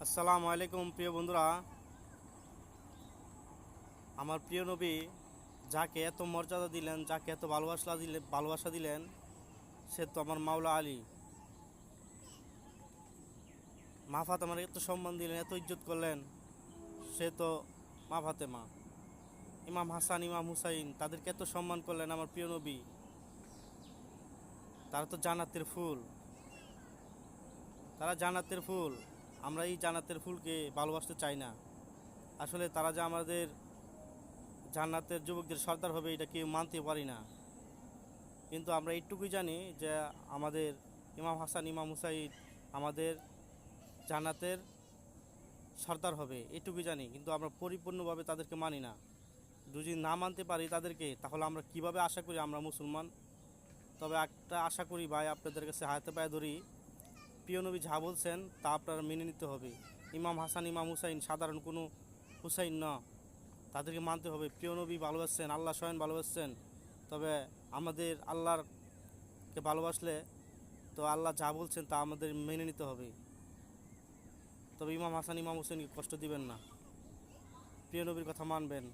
আসসালামু আলাইকুম প্রিয় বন্ধুরা। আমার প্রিয় নবী যাকে এত মর্যাদা দিলেন, যাকে এত ভালোবাসা দিলেন, সে তো আমার মাওলা আলী। মা ফাতেমার এত সম্মান দিলেন, এত ইজ্জত করলেন, সে তো মা ফাতেমা। ইমাম হাসান, ইমাম হুসাইন, তাদেরকে এত সম্মান করলেন আমার প্রিয় নবী। তারা তো জান্নাতের ফুল, তারা জান্নাতের ফুল। আমরা এই জান্নাতের ফুলকে ভালোবাসতে চাই না। আসলে তারা যে আমাদের জান্নাতের যুবকদের সর্দার হবে, এটা কেউ মানতে পারি না। কিন্তু আমরা এইটুকুই জানি যে আমাদের ইমাম হাসান, ইমাম হুসাইন আমাদের জান্নাতের সর্দার হবে, এটুকুই জানি। কিন্তু আমরা পরিপূর্ণভাবে তাদেরকে মানি না। যদি না মানতে পারি তাদেরকে, তাহলে আমরা কিভাবে আশা করি আমরা মুসলমান? তবে একটা আশা করি ভাই, আপনাদের কাছে হাতে পায়ে ধরি, প্রিয় নবী যা বলছেন তা আপনারা মেনে নিতে হবে। ইমাম হাসান, ইমাম হুসাইন সাধারণ কোনো হুসাইন না, তাদেরকে মানতে হবে। প্রিয় নবী ভালোবাসছেন, আল্লাহ স্বয়ং ভালোবাসছেন। তবে আমাদের আল্লাহকে ভালোবাসলে তো আল্লাহ যা বলছেন তা আমাদের মেনে নিতে হবে। তবে ইমাম হাসান, ইমাম হুসেনকে কষ্ট দিবেন না, প্রিয় নবীর কথা মানবেন।